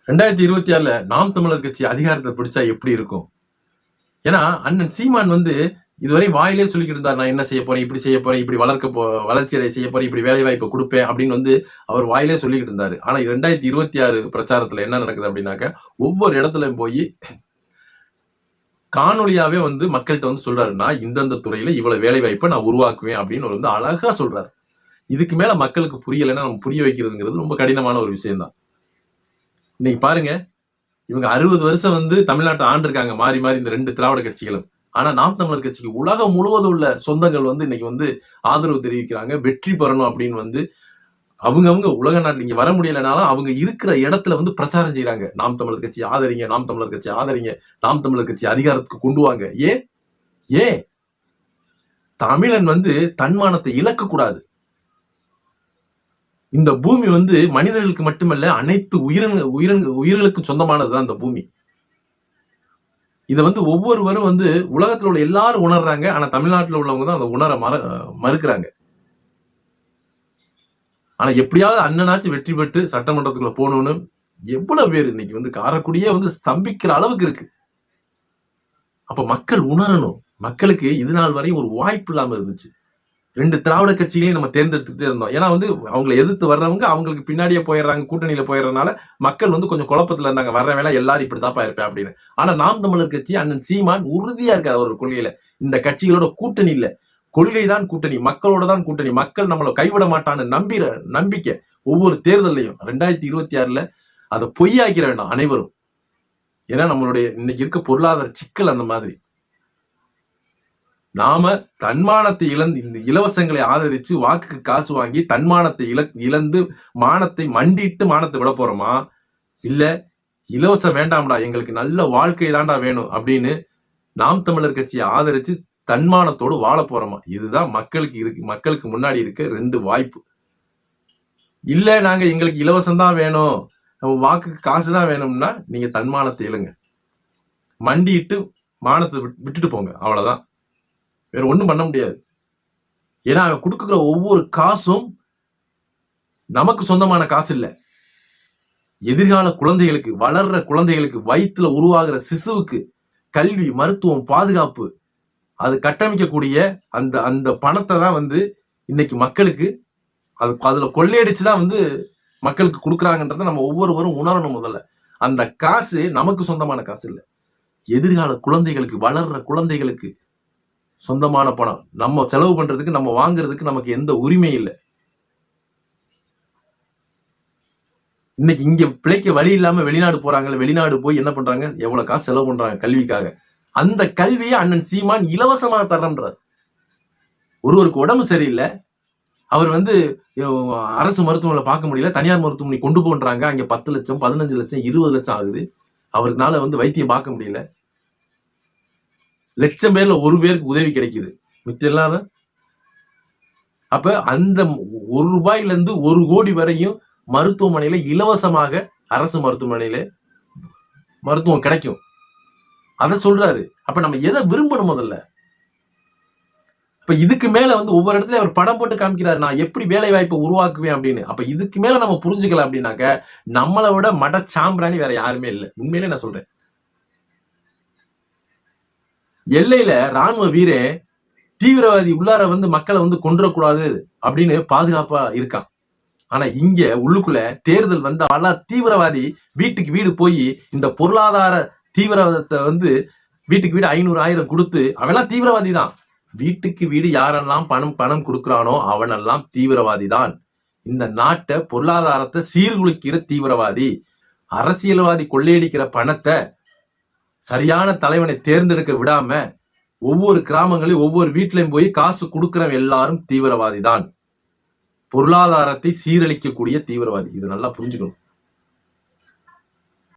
2026ல நாம் தமிழர் கட்சி அதிகாரத்தை பிடிச்சா எப்படி இருக்கும்? ஏன்னா அண்ணன் சீமான் வந்து இதுவரை வாயிலே சொல்லிக்கிட்டு இருந்தார், நான் என்ன செய்ய போறேன், இப்படி செய்ய போறேன், இப்படி வளர்ச்சி அடைய செய்ய போறேன், இப்படி வேலை வாய்ப்பு கொடுப்பேன் அப்படின்னு வந்து அவர் வாயிலே சொல்லிக்கிட்டு இருந்தாரு. ஆனா 2026 பிரச்சாரத்துல என்ன நடக்குது அப்படின்னாக்க, ஒவ்வொரு இடத்துலயும் போய் காணொலியாவே வந்து மக்கள்கிட்ட வந்து சொல்றாரு, நான் இந்தந்த துறையில இவ்வளவு வேலை வாய்ப்பை நான் உருவாக்குவேன் அப்படின்னு வந்து அழகா சொல்றாரு. இதுக்கு மேல மக்களுக்கு புரியலைன்னா நம்ம புரிய வைக்கிறதுங்கிறது ரொம்ப கடினமான ஒரு விஷயம் தான். இன்னைக்கு பாருங்க, இவங்க 60 வருஷம் வந்து தமிழ்நாட்டை ஆண்டிருக்காங்க மாறி மாறி இந்த 2 திராவிட கட்சிகளும். ஆனா நாம் தமிழர் கட்சிக்கு உலகம் முழுவதும் உள்ள சொந்தங்கள் வந்து இன்னைக்கு வந்து ஆதரவு தெரிவிக்கிறாங்க, வெற்றி பெறணும் அப்படின்னு வந்து அவங்க உலக நாட்டில் இங்க வர முடியலனாலும் அவங்க இருக்கிற இடத்துல வந்து பிரச்சாரம் செய்யறாங்க. நாம் தமிழர் கட்சி ஆதரிங்க, நாம் தமிழர் கட்சி ஆதரிங்க, நாம் தமிழர் கட்சி அதிகாரத்துக்கு கொண்டு வாங்க. ஏன் தமிழன் வந்து தன்மானத்தை இழக்க கூடாது. இந்த பூமி வந்து மனிதர்களுக்கு மட்டுமல்ல, அனைத்து உயிர்களுக்கும் சொந்தமானதுதான் இந்த பூமி. இதை வந்து ஒவ்வொருவரும் வந்து உலகத்தில் உள்ள எல்லாரும் உணர்றாங்க. ஆனா தமிழ்நாட்டில் உள்ளவங்க தான் அதை உணர மறுக்கிறாங்க. ஆனா எப்படியாவது அண்ணனாச்சும் வெற்றி பெற்று சட்டமன்றத்துக்குள்ள போகணும்னு எவ்வளவு பேர் இன்னைக்கு வந்து காரக்குடியே வந்து ஸ்தம்பிக்கிற அளவுக்கு இருக்கு. அப்ப மக்கள் உணரணும். மக்களுக்கு இது நாள் வரையும் ஒரு வாய்ப்பு இல்லாம இருந்துச்சு. 2 திராவிட கட்சிகளையும் நம்ம தேர்ந்தெடுத்துட்டே இருந்தோம். ஏன்னா வந்து அவங்களை எதிர்த்து வர்றவங்க அவங்களுக்கு பின்னாடியே போயிடுறாங்க, கூட்டணியில போயிடுறதுனால மக்கள் வந்து கொஞ்சம் குழப்பத்துல இருந்தாங்க. வர்ற வேலை எல்லாரும் இப்படித்தாப்பா இருப்பேன் அப்படின்னு. ஆனா நாம் தமிழர் கட்சி அண்ணன் சீமான் உறுதியா இருக்காரு ஒரு கொள்கையில. இந்த கட்சிகளோட கூட்டணி இல்ல, கொள்கை தான் கூட்டணி, மக்களோட தான் கூட்டணி. மக்கள் நம்மளை கைவிட மாட்டான்னு நம்பிக்கை ஒவ்வொரு தேர்தலையும் 2026ல அதை பொய்யாக்கிற வேண்டாம் அனைவரும். ஏன்னா நம்மளுடைய இன்னைக்கு இருக்க பொருளாதார சிக்கல் அந்த மாதிரி. நாம தன்மானத்தை இழந்து இந்த இலவசங்களை ஆதரிச்சு வாக்குக்கு காசு வாங்கி தன்மானத்தை இழந்து மானத்தை மண்டிட்டு மானத்தை விட போறோமா, இல்ல இலவசம் வேண்டாம்டா எங்களுக்கு நல்ல வாழ்க்கை தாண்டா வேணும் அப்படின்னு நாம் தமிழர் கட்சியை ஆதரிச்சு தன்மானத்தோடு வாழ போறோமா? இதுதான் மக்களுக்கு முன்னாடி இருக்க 2 வாய்ப்பு. இல்ல நாங்க எங்களுக்கு இலவசம் தான் வேணும், வாக்குக்கு காசு தான் வேணும்னா நீங்க தன்மானத்தை இழுங்க, மண்டிட்டு மானத்தை விட்டுட்டு போங்க, அவ்வளவுதான். வேற ஒண்ணும் பண்ண முடியாது. ஏன்னா அவன் கொடுக்குற ஒவ்வொரு காசும் நமக்கு சொந்தமான காசு இல்ல. எதிர்கால குழந்தைகளுக்கு, வளர்ற குழந்தைகளுக்கு, வயிற்றுல உருவாகிற சிசுவுக்கு கல்வி, மருத்துவம், பாதுகாப்பு அது கட்டமைக்கக்கூடிய அந்த பணத்தை தான் வந்து இன்னைக்கு மக்களுக்கு அதுல கொள்ளையடிச்சுதான் வந்து மக்களுக்கு கொடுக்குறாங்கன்றத நம்ம ஒவ்வொருவரும் உணரணும். முதல்ல அந்த காசு நமக்கு சொந்தமான காசு இல்ல, எதிர்கால குழந்தைகளுக்கு, வளர்ற குழந்தைகளுக்கு சொந்தமான பணம். நம்ம செலவு பண்றதுக்கு, நம்ம வாங்குறதுக்கு நமக்கு எந்த உரிமை இல்லை. இன்னைக்கு இங்க பிழைக்க வழி இல்லாம வெளிநாடு போறாங்க. வெளிநாடு போய் என்ன பண்றாங்க, எவ்வளவு காசு செலவு பண்றாங்க கல்விக்காக. அந்த கல்வியை அண்ணன் சீமான் இலவசமாக தர்றன்றார். ஒருவருக்கு உடம்பு சரியில்லை, அவர் வந்து அரசு மருத்துவமனை பார்க்க முடியல, தனியார் மருத்துவமனை கொண்டு போன்றாங்க. அங்க 10 லட்சம் 15 லட்சம் 20 லட்சம் ஆகுது. அவருக்குனால வந்து வைத்தியம் பார்க்க முடியல. லட்சம் பேர்ல 1 பேருக்கு உதவி கிடைக்குது, மிச்சம் இல்லாத. அப்ப அந்த 1 ரூபாயில இருந்து 1 கோடி வரையும் மருத்துவமனையில இலவசமாக அரசு மருத்துவமனையில மருத்துவம் கிடைக்கும். அத சொல்றாரு. அப்ப நம்ம எதை விரும்பணும் முதல்ல? அப்ப இதுக்கு மேல வந்து ஒவ்வொரு இடத்துல அவர் படம் போட்டு காமிக்கிறாரு, நான் எப்படி வேலை வாய்ப்பை உருவாக்குவேன் அப்படின்னு. அப்ப இதுக்கு மேல நம்ம புரிஞ்சுக்கலாம் அப்படின்னாக்க நம்மளை விட மட சாம்பிராணி வேற யாருமே இல்லை. உண்மையிலே நான் சொல்றேன். எல்லையில ராணுவ வீரே தீவிரவாதி உள்ளார வந்து மக்களை வந்து கொன்றக்கூடாது அப்படின்னு பாதுகாப்பா இருக்கான். ஆனா இங்க உள்ளுக்குள்ள தேர்தல் வந்து தீவிரவாதி வீட்டுக்கு வீடு போய் இந்த பொருளாதார தீவிரவாதத்தை வந்து வீட்டுக்கு வீடு 500 1000 கொடுத்து அவெல்லாம் தீவிரவாதி தான். வீட்டுக்கு வீடு யாரெல்லாம் பணம் கொடுக்குறானோ அவனெல்லாம் தீவிரவாதி தான். இந்த நாட்டை பொருளாதாரத்தை சீர்குலைக்கிற தீவிரவாதி. அரசியல்வாதி கொள்ளையடிக்கிற பணத்தை சரியான தலைவனை தேர்ந்தெடுக்க விடாம ஒவ்வொரு கிராமங்களையும் ஒவ்வொரு வீட்லயும் போய் காசு கொடுக்கிறவன் எல்லாரும் தீவிரவாதி தான். பொருளாதாரத்தை சீரழிக்கக்கூடிய தீவிரவாதி. இது நல்லா புரிஞ்சுக்கணும்.